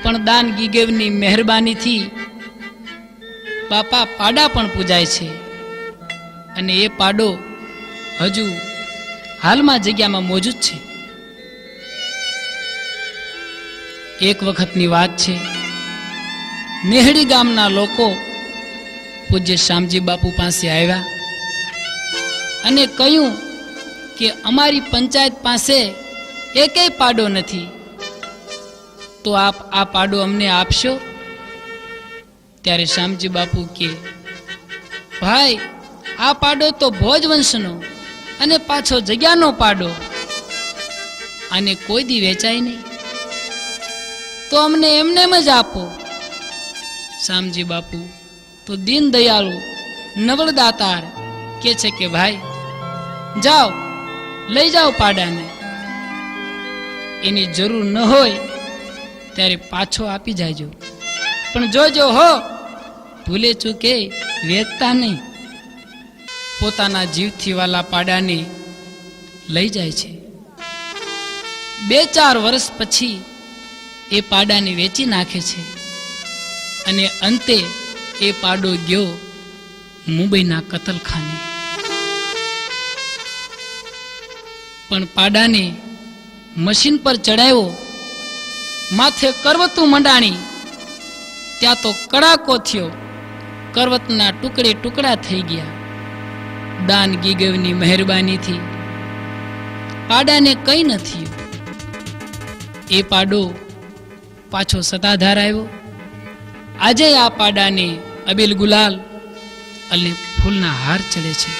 પણ દાન ગીગેવની મહેરબાનીથી બાપા પાડા પણ પૂજાય છે અને એ પાડો હજુ હાલમાં જગ્યામાં મોજૂદ છે. એક વખતની વાત છે, નેહડી ગામના લોકો પૂજ્ય શામજી બાપુ પાસે આવ્યા અને કહ્યું કે અમારી પંચાયત પાસે એકેય પાડો નથી, તો આપ આ પાડો અમને આપશો? ત્યારે શામજી બાપુ કે, ભાઈ આ પાડો તો ભોજવંશનો અને પાછો જગ્યાનો પાડો, આને કોઈ દી વેચાય નહીં, તો અમને એમનેમ જ આપો. શામજી બાપુ તો દીન દયાળુ નવળદાતાર કે છે કે ભાઈ જાઓ, લઈ જાઓ પાડાને, એની જરૂર ન હોય ત્યારે પાછો આપી જાયજો, પણ જોજો હો ભૂલે ચૂકે વેચતા નહીં. પોતાના જીવથી વાલા પાડાને લઈ જાય છે. 2-4 વર્ષ પછી એ પાડાને વેચી નાખે છે અને અંતે એ પાડો ગયો મુંબઈના કતલખાને. પણ પાડાને મશીન પર ચડાવ્યો, માથે કરવતું મંડાણી, ત્યાં તો કડાકો થયો, કરવતના ટુકડે ટુકડા થઈ ગયા. દાન ગીગવની મહેરબાનીથી પાડાને કંઈ ન થયું. એ પાડો પાછો સતાધાર આવ્યો. આજે આ પાડાને અબીલ ગુલાલ અને ફૂલના હાર ચડે છે.